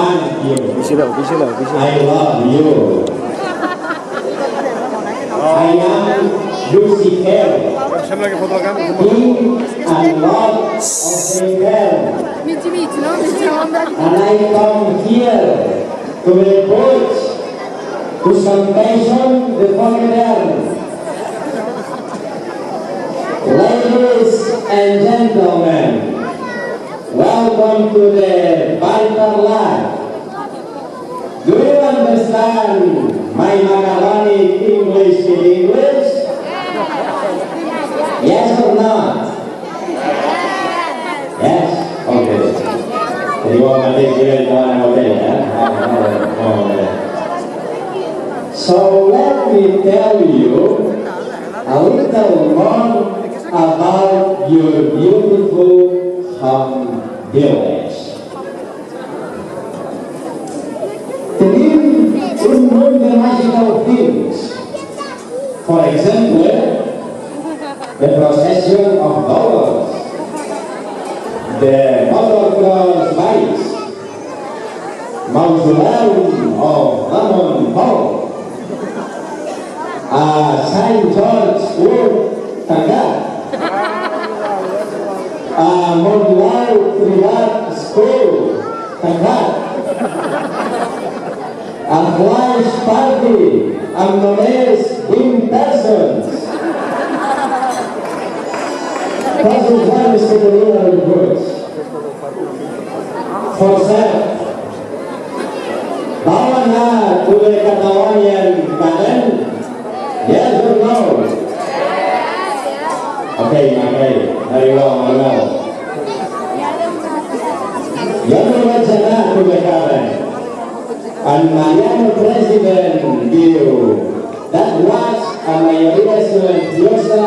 and you. Vigileu. I love you. I am Lucifer, King and Lord of the realm. And I come here to the bush to salvation the foreigner. Ladies and gentlemen, welcome to the vital life. Do you understand my macaroni English in English? Yes or not? Yes? Okay. You want to take one okay, So let me tell you a little more about your beautiful home village. Tenim un munt de magical things. For example, the procession of dollars, the motocross bikes, mausoleum of Ramon Hall, Saint George Wood tancat, modular privat school tancat, a flash party amb només 20 persons. Coses bones que tenien a l'impuls. For cert, vau anar to the Catalonian garden? Yes or no? Okay, there you go, Manuel. Jo no vaig anar to the garden. En Mariano President diu, that was a mayoría silenciosa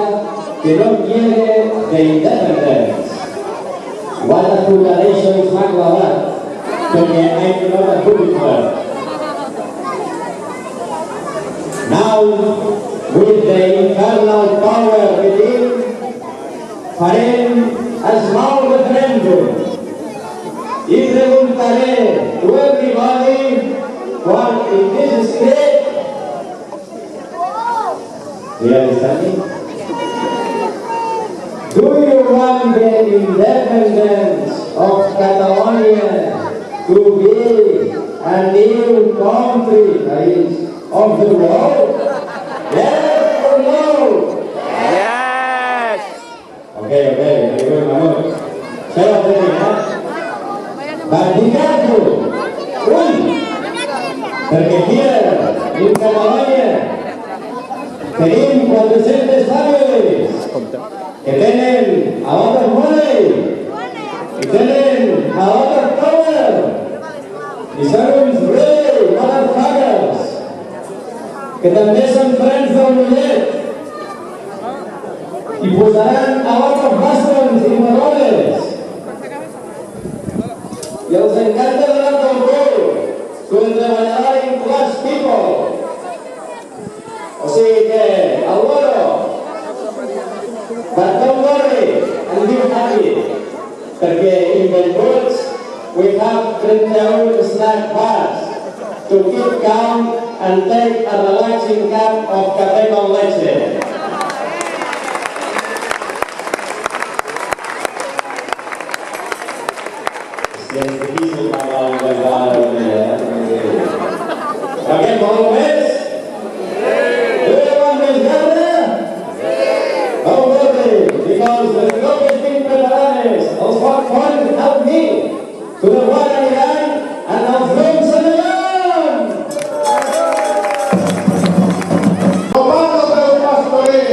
que no quiere de independence. What a declaration s'ha clavat, perquè I'm not a publisher. Now, with the infernal power within, farem a small referendum i preguntaré to everybody what in this state. Do you understand me? Do you want the independence of Catalonia to be a new country of the world? Yes or no? Yes! Okay, very good, Mahmoud. Shut up, huh? Vertical, perquè aquí, en Catalunya, tenim 400 famílies que tenen a lot of money i tenen a lot of power i són uns really motherfuckers que també són friends del Mollet i posaran a lot of bastons i marones. I els encanta donar pel cul contra treballador class people. O sigui que, al loro, but don't worry and be happy, perquè in Bellpuig we have 31 snack bars to keep calm and take a relaxing cup of café con leche. És difícil parlar en català, aquest vol més? Do you want més guerra? Don't worry, because the tropes being preparades, els Foc Foll help me to the one aniran en els noms aniran! No parlo del pastorell.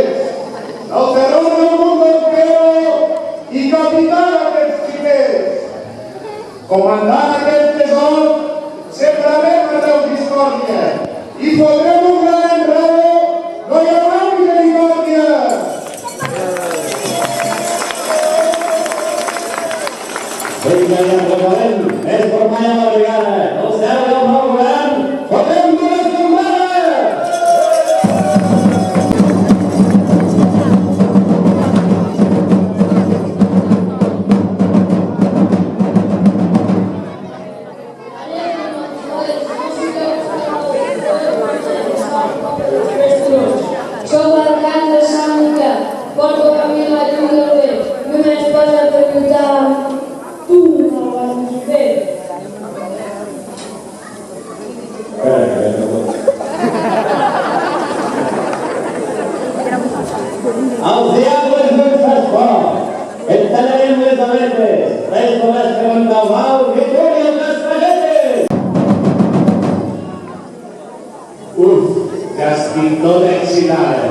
estic tot excitada.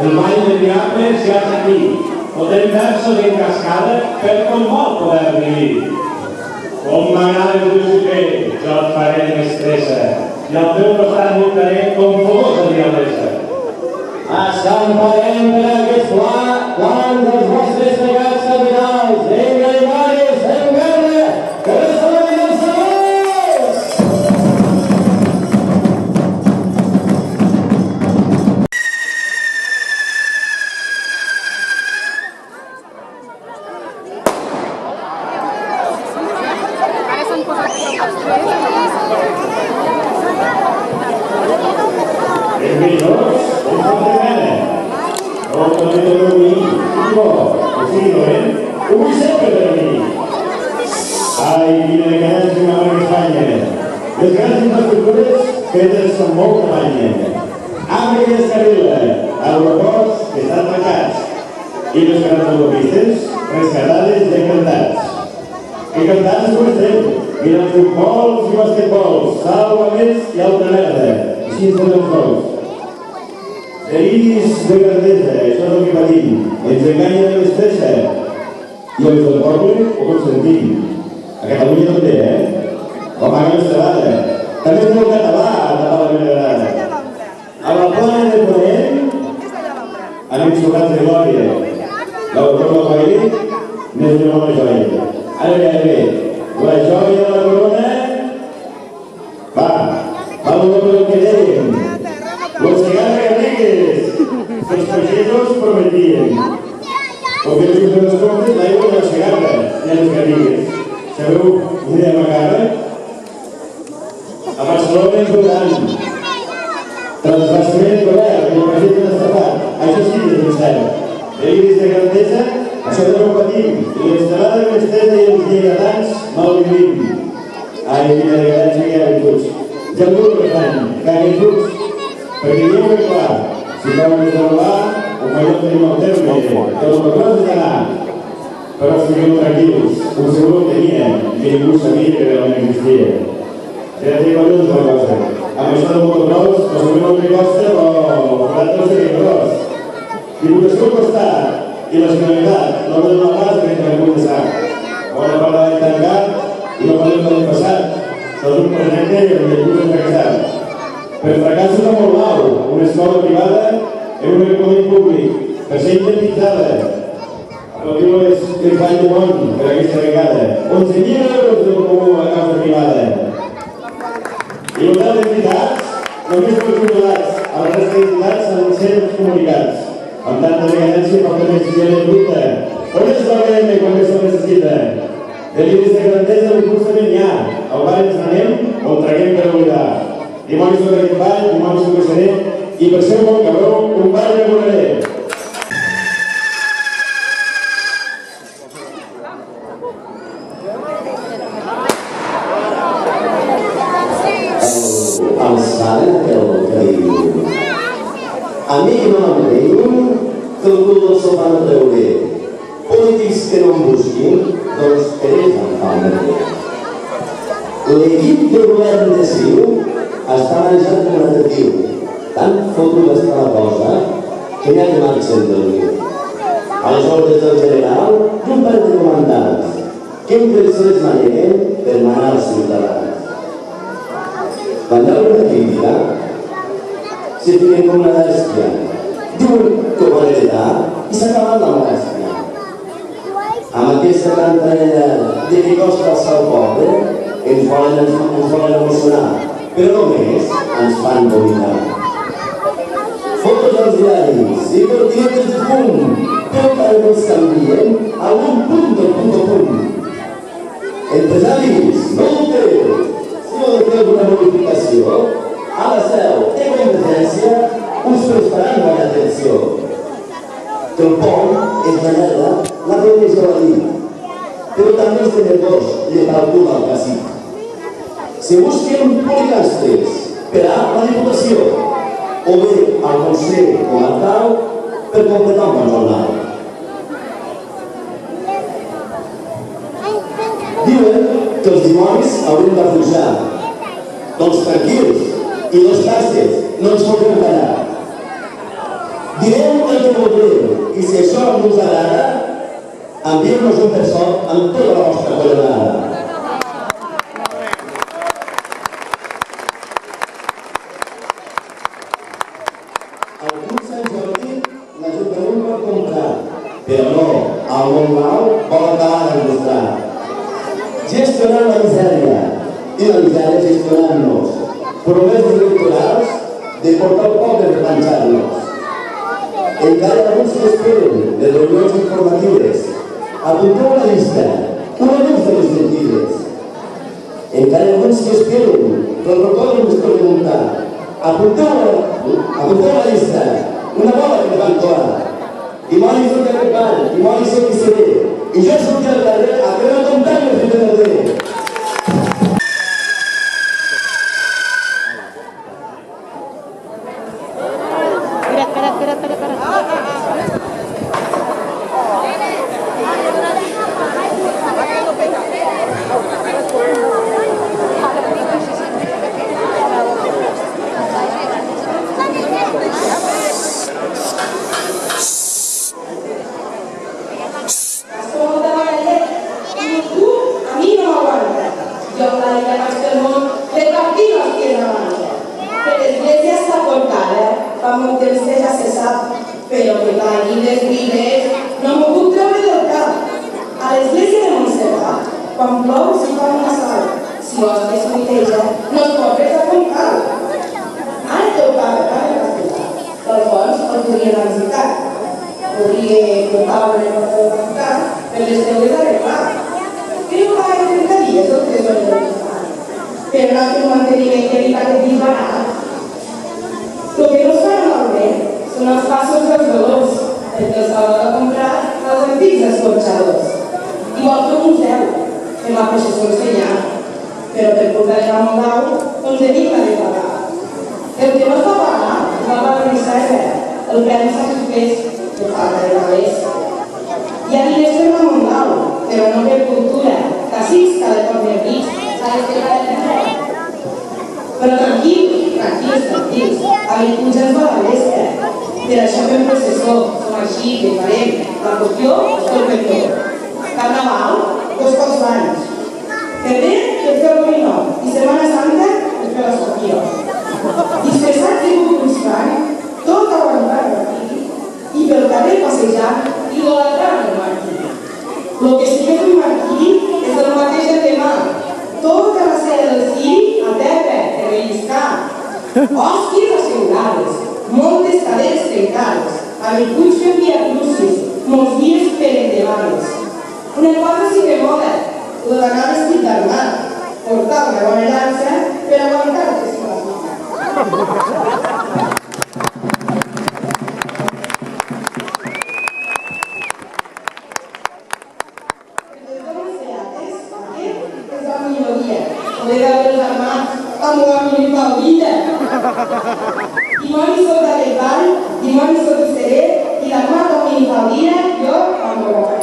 El ball de diables ja és aquí. Fotem versos en cascada per com vol poder vivir. Com m'agrada el teu suquer, jo et faré de mestressa i al teu costat muntaré com fogosa diablessa. Escamparem per aquest plan dels vostres pecats capitals. Vinga, dimonis, en guerra, que ressonin els sabors! Ai, quina decadència que m'ha Espanya. Les grans infraestructures fetes amb molta banya. Hambre que descarrila, aeroports que estan tancats i les grans autopistes rescatades i encantats. Encantats com estem, mirant futbols i basquetbols, salvaments i altra merda, així ens fem els nous. Deliris de grandesa, això és el que patim, ens enganya de l'estressa i els del poble ho consentim. A Catalunya també, com a grans treballa. També és molt català a tapar la meva grada. A la plana de Ponent, amics sobrats de glòria. L'autor del país, més d'una bona joia. Ara bé, la joia de la corona, va el doble del que dèiem. Les cigarres riques, que els pagesos prometien. Com que dius de les comptes, l'aigua de la cigarra i les garrigues. Sabeu una idea macabra? A Barcelona ens veuran. Transvasament govern i el president estatal. Això sí que és un cert. Deliris de grandesa, això no ho patim. I l'estelada de mestressa i els lleidatans no el vivim. Ai, quina decadència que hi ha virtuts. Ja em diu el refrany, que hi ha virtuts. Perquè diem ben clar, si no hem de robar, un millor tenim el terme, que els patrons de d'anar. Però estigueu tranquils, un segur ho tenia i ningú sabia que realment existia. Ja dic una cosa, amb això del motocross, no sabem el que costa, però forat no sé què gros. Diputació al costat i la Generalitat no donen la pas d'aquest recurs de sac. Bona part de l'any tancat i no podem de l'any passat. Això és un projecte que el recurs és fracassat. Per fracassos a molt blau, una escola privada en un equipament públic, per ser indemnitzada. El diu és l'any de món per aquesta vegada. 11.000 euros del comú a causa privada. I l'hotel d'entitats, només per subtitulats, els restes d'entitats han de ser comunicats. Amb tanta decadència per fer més gent de lluita. On és la VM quan més se'l necessita? Deliris de grandesa justament hi ha. Al bar ens n'anem o el traguem per oblidar. Dimonis Foc Foll, Dimonis Foc Foll, i per ser un bon cabró, un bar de borraré. El saben que diu amic no m'entenc, que el cul del sofà no treuré. Polítics que no em busquin, doncs per ells em fa el merder. L'equip de govern de CiU està manejant com un atractiu. Tan fotuda està la cosa que n'hi ha que marxen del riu. A les ordres del general i un parell de comandants que entre ells les maneguen per manar als ciutadans. Quan hi ha una crítica, se fiquen com una bèstia. Diuen que ho van heretar i s'ha acabat la molèstia. Amb aquesta cantarella de que costa alçar el poble, ens volen emocionar, però només ens fan vomitar. Fotos als diaris i cortinetes de fum, però cada no els canvien a un punt del punt o punt. Empresaris, no dubteu, si no de alguna modificació, a la seu de Convergència us prestaran bona atenció. Que el pont és una merda, la reunió ja va dir, però també els tenedors li calcula el cacic. Si busquen policastres per a la Diputació o bé al Consell Comarcal per completar un bon jornal. Diuen que els dimonis haurien de pujar. Doncs tranquils, i dos casques, no ens podem callar. Direu el que voldreu i si això no us agrada, envieu-nos un versot amb tota la vostra collonada. El Club Sant Jordi l'Ajuntament vol comprar, però no, el Montlau vol acabar d'il·lustrar. Gestionant la misèria i la misèria gestionant-nos. Promeses electorals de portar el poble per planxar-nos. Encara hi ha alguns que esperen de reunions informatives. Apunteu la llista, una llista de les mentides. Encara hi ha alguns que esperen que el recorden us preguntar. Apunteu la llista, una bola que van colar. Dimonis del que van, dimonis del que seré. I jo surti al carrer a fer el comptari del que perdré. Però que caiguin les vides no m'ho puc treure del cap. A l'església de Montserrat, quan plou s'hi fa una sal. Si l'hòstia es miteja, no es pot resar com cal. Ara teu pare, del fons el podrien visitar. Podria portar una cosa per les teules arreglar. Creu que ara 30 dies el tresor de l'Estat. Per anar a fer un manteniment que evita que disbarat. El que no es fa normalment són els passos dels dolors, perquè els haurà de comprar els antics escorxadors. Igual que un museu, que la processó ensenyar, però per portar el Montlau, doncs enigma de pagar. El que no es va pagar és la reserva, el premi sacrifés de falta de calés. Hi ha diners per la Montlau, però no per cultura, que així cada cop de mig s'ha de fer la terra. Però tranquils, a l'impuls ens va la vespa. Per això fem processó, som així, que farem la qüestió del perdó. Carnaval, 2 cops l'any. Febrer, per fer el dominó, i Setmana Santa, per fer l'escorpió. Disfressats de cuculs fan, tot aguantar el martiri, i pel carrer passejant, idolatrant el martiri. El que sí que és un martiri és el mateix endemà. Tota la cera del ciri a terra, per relliscar. Hòsties assegurades, moltes cadenes trencades, a Bellpuig fem via crucis, molts dies per endavants. Una cosa sí que moda, la d'anar vestit d'armat, portar una bona llança per aguantar el que es fa. Dimonis Foc de Bellpuig, Dimonis Foc de Seré i la meva minifaldina, jo amb boca.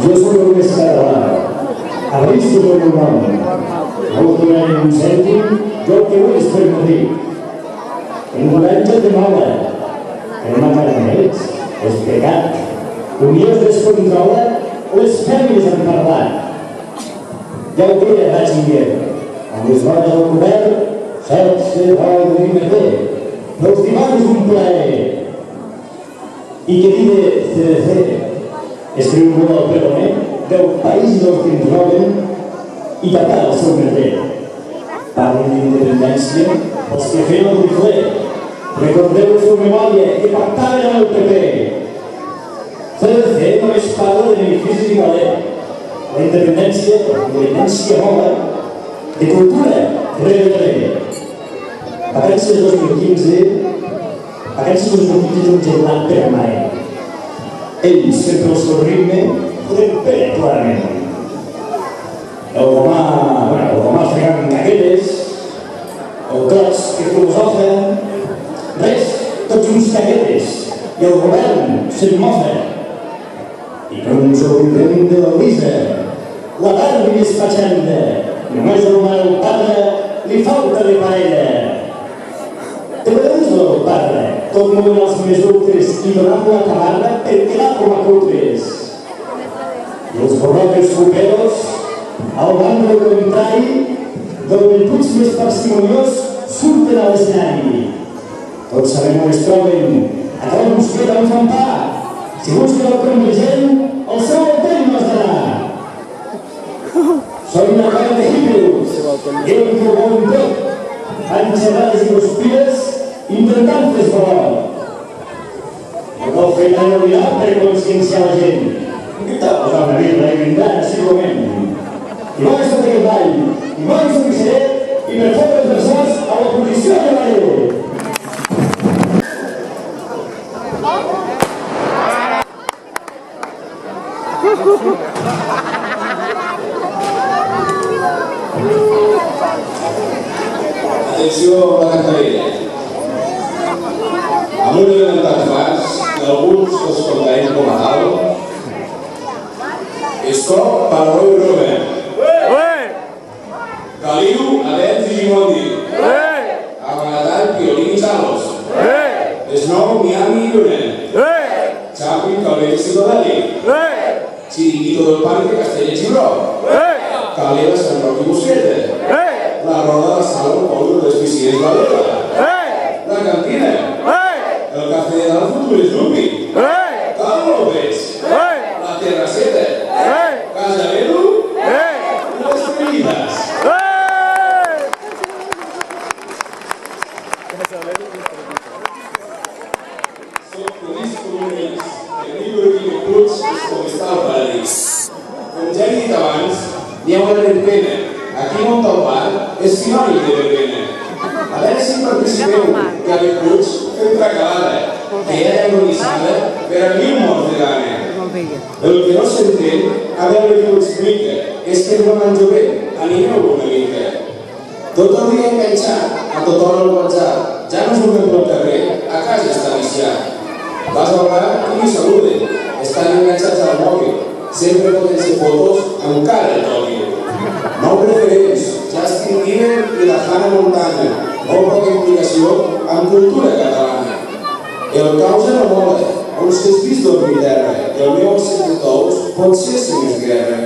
Jo soc el més català, arrisco el meu nom, no us donaré un cèntim, jo el que vull és fer morir. Encoratge de mola, el macarnets, és pecat, unió es descontrola, les fèmies han parlat. Ja ho deia Ratzinger, amb les dones al govern, sense vol de dir-me dels dimonis un plaer. I que dir de CDC, escriu un molt al pregoner, del país dels que ens roben i tapar el seu merder. Parlen d'independència els que feien el rifler. Recordeu la seva memòria que pactaven amb el PP. CDC només parla de beneficis i valer. La independència mola, de cultura, rere. Vacances 2015 és un gelat permanent. Ells, sempre al seu ritme, podem veure clarament. El romà fregant caguetes, el clos que filosofen, res, tots uns caguetes, i el govern se'n mofa. I com us oblidem de l'Elisa, la Barbie és fatxenda, només el mal padre li falta de parella. De vegades el padre, tot movent els més ultres i donant la tabarra per quedar com a cutres. I els borroques fuperos, al bando contrari, del Bellpuig més parsimoniós surten a l'escenari. Tots sabem on es troben, a cada busqueta on fan pa. Si busquen el pont de gent, el seu hotel no es darà. Són una colla de hippies, diuen que ho volen tot. Fan xerrades i conspires, intentant fer valor. No cal fer tan oblidat per conscienciar la gent. Què tal posar una birra i brindar assíduament? I vaig sota aquest ball, i vaig sota aquest seré, i per fotre els versots a l'oposició de la llei. Atenció a la cantarella. Amb un elementat fas, que alguns els contarem com a tal, esto para hoy Robert. Gaudiu, Adels i Dimonis. Novetat, violín i salos. Snow, Miami i Lloret. Chapi, Calvet i Ciutadani. Chiringuito del Parque, Castella i Gibró. Calera, Sant Roc i Busqueta. La roda de sala, el poble de les piscines la Lega. La cantina. El cafè de la futura és Lupi. Cal López. La terraceta. Casa Vero. I les Felitas. Soc feliç com un ells. El llibre aquí de Puig és com està al paradís. Com ja he dit abans, n'hi ha una verbena. Aquí on el bar és sinònim de verbena. A veure si participeu, que a Bellpuig fem tracalada, que hi ha agonissada per a 1000 morts de gana. El que no s'entén, a veure què ho explica, és que no menjo bé, animeu-lo una mica. Tot el dia enganxat, a tota hora al WhatsApp, ja no surten pel carrer, a casa està viciat. Vas al bar i ni saluden, estan enganxats al mòbil, sempre poden ser fotos amb cara de tòquio. Nou referents, Justin Bieber i la Hannah Montana, molt poca implicació amb cultura catalana. El causa no mola, on s'has vist dormir terra, i el meu accent de tous pot ser si més guerra.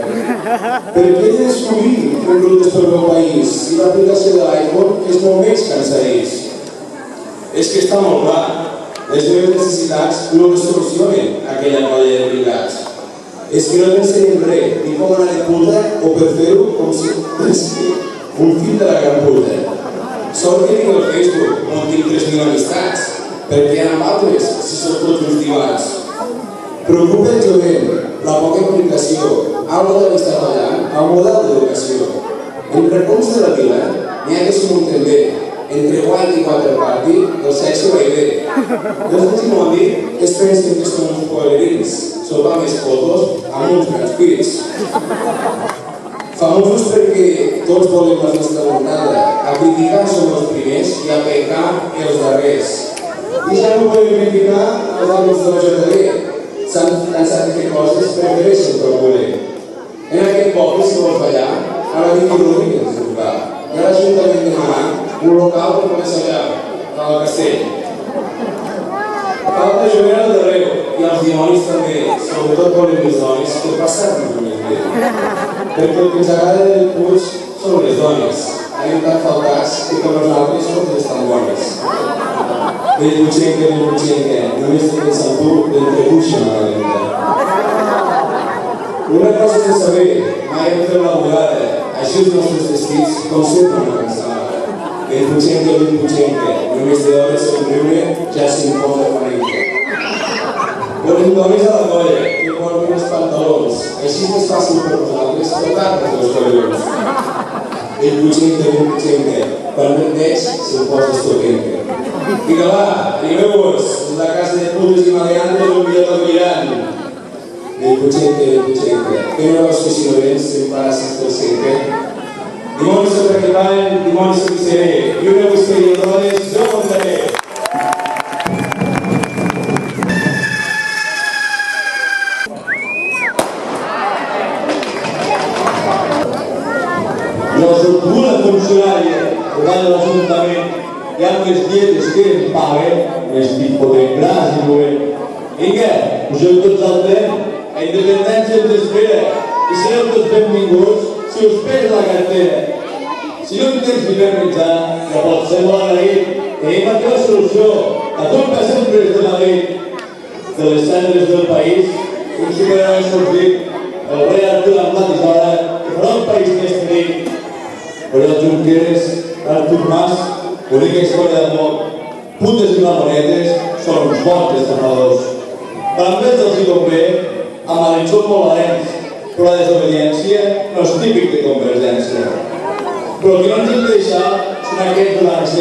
Per què he de descobrir fent rutes pel meu país si l'aplicació de l'iPhone és molt menys cansadís? És que està molt clar, les meves necessitats no me solucionen aquella colla de brigats. És que no t'ensenyem res, ni com anar de puta o per fer-ho com si un fill de la gran puta. Sort que tinc el Facebook, on tinc 3.000 amistats, perquè hi ha altres si són tots uns divats. Preocupa el jovent, la poca implicació, algo d'amistat allà, el model d'educació. En racons de la vila n'hi ha que s'ho munten bé, entre guany i waterparty, el sexe va i bé. Els que no han dit es pensen que són uns poelerins, soltar més fotos amb uns grans pits. Famosos perquè tots volem la nostra voltada, a criticar som els primers i a pecar els darrers. I ja no podem criticar els amics de la JD, s'han cansat de fer coses per mereixen per voler. En aquest poble, si vols ballar, a la Vicky Rodríguez és local, i a l'Ajuntament de Manà, un local per començar allà, a la Castell. Falta jovent al darrere, i els dimonis també, sobretot volem les dones, que passar-nos més bé. Perquè el que ens agrada de Bellpuig són les dones. Anem tan faltats que com nosaltres som les tan bones. Bellpuigenca, només te pensa en tu, d'entrebuixa una valenta. Una cosa és de saber, mai hem fet la bugada, així els nostres vestits com sempre una cansada. Bellpuigenca, només de hores somriure ja s'imposa panenca. Volem dones a la colla, que porten els pantalons, així és més fàcil per nosaltres tocar-nos els collons. Bellpuigenca, quan no et veig, se'l posa estoquenca. Vinga va, animeu-vos, és la casa de putes i maleantes on millor tot mirant. Bellpuigenca, que no veus que si no vens se'n passes pel centre. Dimonis sobre que van, dimonis sobre que seré, i una busqueria de dones, jo contaré. hi ha unes dietes que em paguen, m'estic fotent gras i duent. Vinga, pugeu tots al tren, la independència ens espera i sereu tots benvinguts si us pesa la cartera. Si no tens ni per mitjà, ja pots ser molt agraït. Tenim aquí la solució, la culpa sempre és de Madrid. De les cendres del país, un superheroi sortit, el rei Artur amb la tisora, que farà el país més feliç. Però el Junqueras, Artur Mas, l'única història d'amor, putes i mamonetes, són uns bons estafadors. Per a ells els hi convé, a Madrid són molt valents, però la desobediència no és típic de Convergència. Però el que no ens hem de deixar són aquests de l'ANC,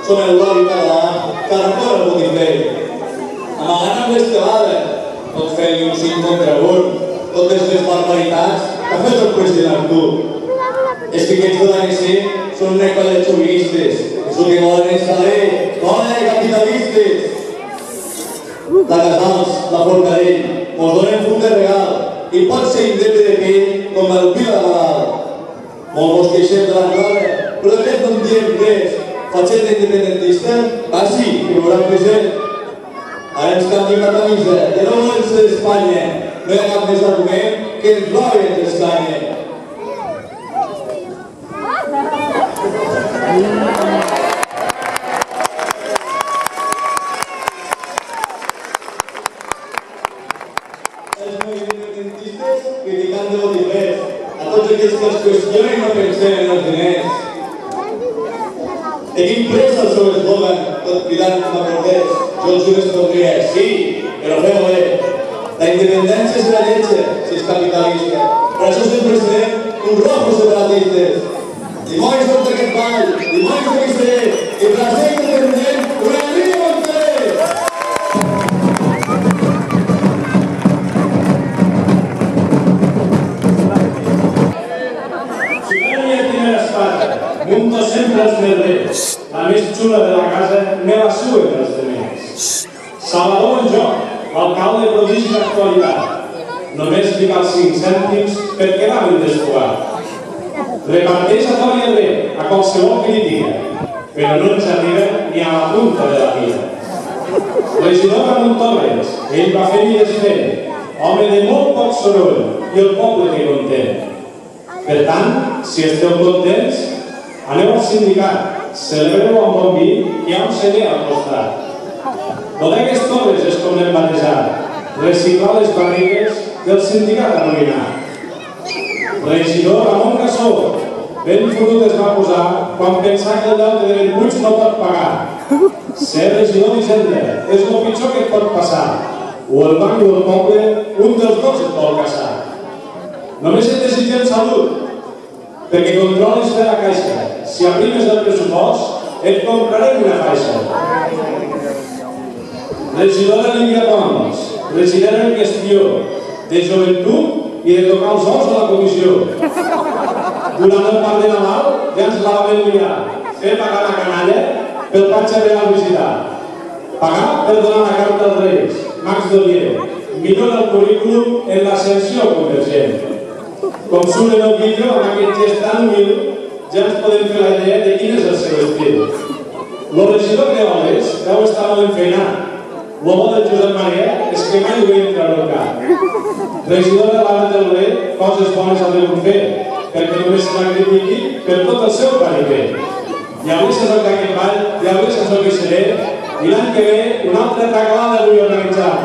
són el lobby català, que arrepara el botifler. Amagant amb l'estelada, tot fent un 5 contra 1, totes les barbaritats que ha fet el president Artur. És que aquests de l'ANC són una colla de xovinistes, és el que volen és saber, volen capitalistes. La Casals, la Forcadell, mos donen fum de regal i pot ser indemne de pell com el Vila de Nadal. Molt mos queixem de l'entrada, però de fet no en diem res. Facem d'independentista? Ah sí, que veuran present. Ara ens canviem la camisa, ja no volem ser d'Espanya. No hi ha cap més argument que ens robi ens escanya. Criticant de botiflers, a tots aquells que els qüestionen i no pensem en els diners. Tenim pressa el seu eslògan, tot cridant com a corders. Jo els respondria, sí, però feu bé. La independència serà lletja, si és capitalista. Per això sempre serem uns rojos separatistes. Dimonis Foc Foll, dimonis de Espero, i per a ser independent, una alegria Monterrey! Munto sempre els merlers, la més xula de la casa me la suen els demés. Salvador en joc, l'alcalde prodigi d'actualitat. Només li cal 5 cèntims per quedar-li desfogat. Reparteix a tot i a bé, a qualsevol crítica, però no ens arriba ni a la punta de la vida. Regidor Ramon Torres, ell va fer i desfer, home de molt poc soroll i el poble que content. Per tant, si esteu contents, aneu al sindicat, celebreu amb bon vi i hi ha un celler al costat. Bodegues Torres és com l'hem batejat, reciclar les barrigues del sindicat arruïnat. Regidor Ramon Cassó, ben fotut es va posar quan pensà que el deute de Bellpuig no pot pagar. Ser regidor d'Hisenda és el pitjor que et pot passar, o el banc o el poble, un dels dos et vol caçar. Només et desitgem salut, perquè controlis de la caixa. Si aprimes el pressupost, et comprarem una faixa. Regidor de Limpiatons, regidor en qüestió, de joventut i de tocar els ous a la comissió. Durant el parc de Nadal ja ens la vam liar, fer pagar la canalla pel patge real visitar. Pagar per donar la carta als Reis, Max Dolier, millora el currículum en l'ascensió convergent. Com surt en el vídeo, amb aquest gest tan humil, ja ens podem fer la idea de quin és el seu estil. El regidor Creoles deu estar molt enfeinat. El bo del Josep Maria és que mai ho veiem treure el cap. Regidor de l'Ara del Rei, coses bones ha de fer, perquè només se la critiqui per tot el seu paripé. I avui se toca aquest ball, i avui se toca i seré, i l'any que ve una altra tagalada vull organitzar.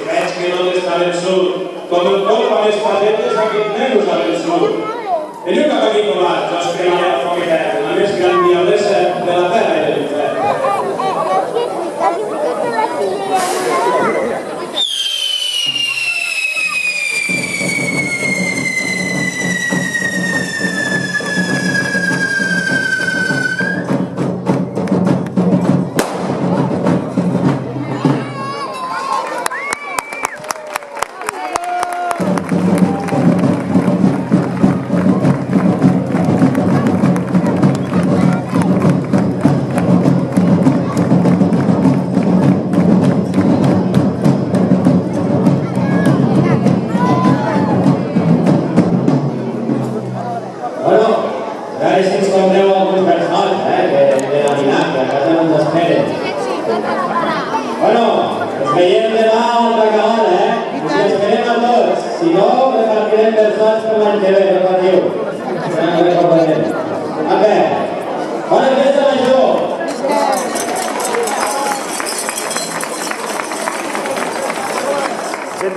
Veig que no t'està vençut, com el cop a les patetes d'aquest nen us ha vençut. Veniu cap aquí colat, jo us cremaré el foc etern, la més gran diablessa de la terra i de l'infern.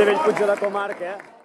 de Bellpuig de la comarca.